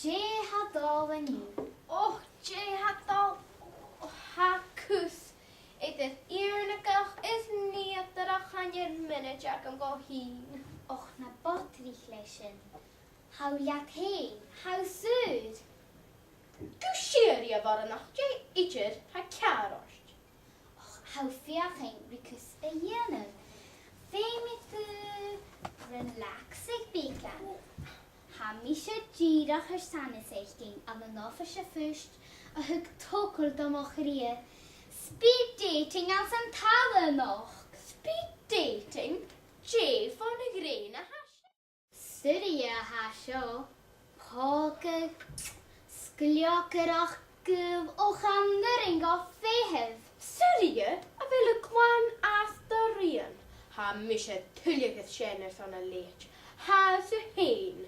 Je had al een nieuw. Och, je had al hakus. Het is eerlijk is niet dat ik aan je manager kan go heen. Och, na botrichlesen. Hou laat heen, hou zuid. Du ser je bara nog, je ieder ha karost. Och, hou veerging, because a jene. Vee met de relaxig beklaan. Hamische gira gersane zich ging aan de noffische fust. A hug tokel de mocherie. Speed dating als een talen nog. Speed dating? Je van de grene hasje. Studie hasjo. Poke. Skljokerach guv och andering of vehev. Serje, a wil ik kwam after rien. Ha misje tulliget känner van een leert. Ha ze heen.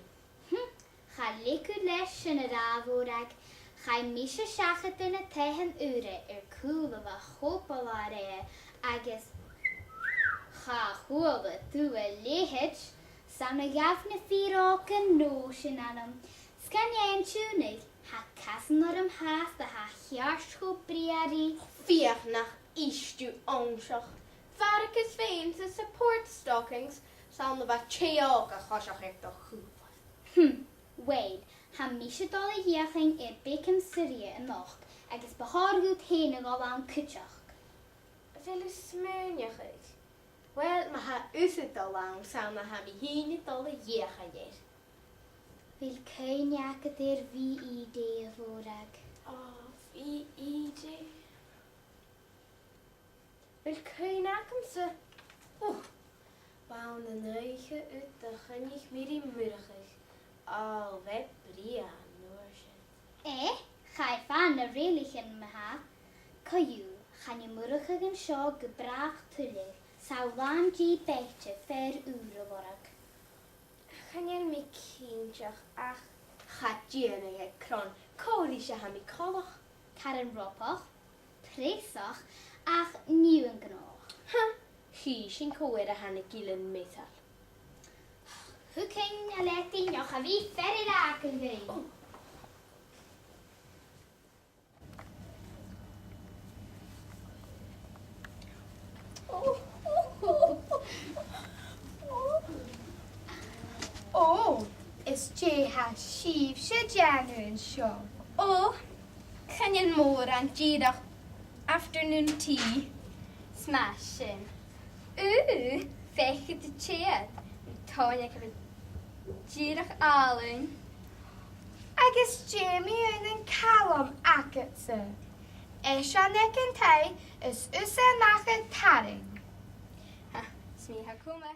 Ga likud lesje het avoorag. Ga misje schachet in het tegen ure. Koele wa hopelare. Agus. Ga hoebe toe lihet. Samen gafne vier oken noosjen aan hem. Scan jij een tunig? Ha kassen naar hem haast. Ha jaarschop briari. Vier nach is du onzag. Varkens veens en support stockings. Samen wat cheoga gasach ik toch goed. Wade, ha misje dolle jeching in Bekem Syrië en nacht. Agus behaar goed heen al aan kutjach. Veel smeunig is. Wel, maar ha is het al lang. Samen ha mi heen dolle jechajer. Wil kein jaket er wie idee voorag. Oh, wie idee. Wil geen akem ze. Wou de neigen uit de genig meer in murgig. Al web bria noorje. Ga je van de religen me ha? Kaju, ga je morgen een show gebracht terug. Zou lang die beetje ver uren worden. Gaan je me kindjach ach. Gaat je je kron. Kolische ha mi kolach. Karen roppach, presach, ach nieuwen genoeg. Ha, hier in koere han ik gilen metal. Hoe kan je laten nog een wie verder raken wil? Oh, is je haar schiefje jaren show? Oh, gaan je more aan G-dag afternoon tea? Smashing. Vecht de chair. Tonya heb ik G-dag allen. Agus Jamie en een kalm aketse. Eshan en tai is usse nach een taring. Ha, smie ha kuma.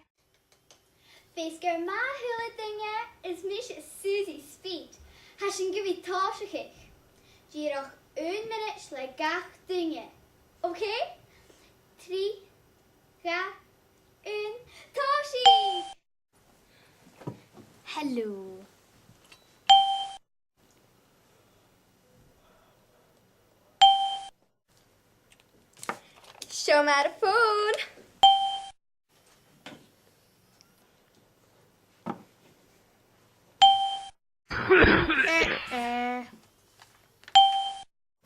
Fesker ma hele dingen is misje Susie Speed. Has een gewie tasje gek. Je nog 1 minuut slecht 8 dingen. Oké? 3, 2, 1, tasje! Hallo. Show maar de phone.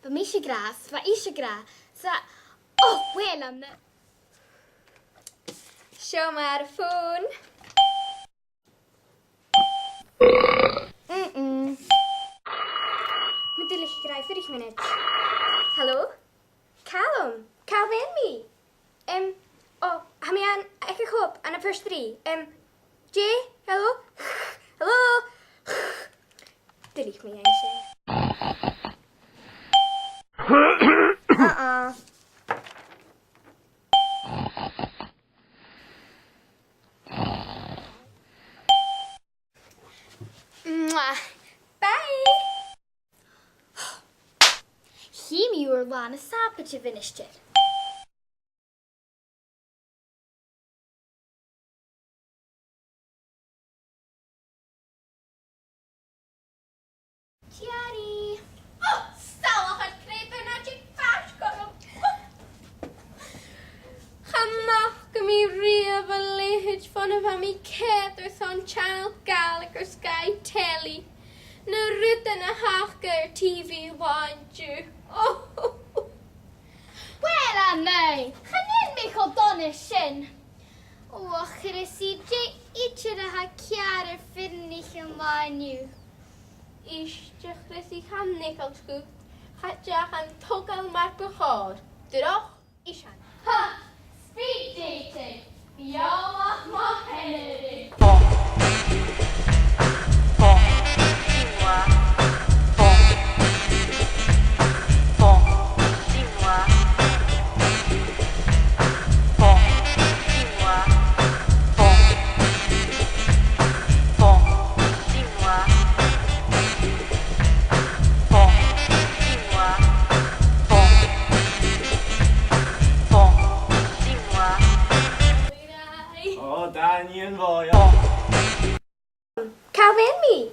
Wat mis je graag? Wat is je graag? Oh, wel aan de... Show maar de phone. Met de licht krijg 40 minuten. Hallo? Callum? Calvin me? Oh, ga me aan, ik ga op aan de first 3. Jay, hallo? Hallo? De licht me eens. Mwah. Bye. Chemie uur lang een sapetje finished. Tjari. Oh, stel het krepen dat je vast komt. Ga me reevaluate van een van mijn keters on Channel Gallagher Sky Telly. na ruta na hachgar TV wanju. Oh. Wel a mei, chanen mi cho donna sin. O, chyrisi je itcher a ha ciar finnig yn maniw. Isdych rydych am nicolsgw. Chadjach am togal mar bychor. Dyrach isan. Ha! Speed dating! Biawach ma heneri! Daniel var Calvin me.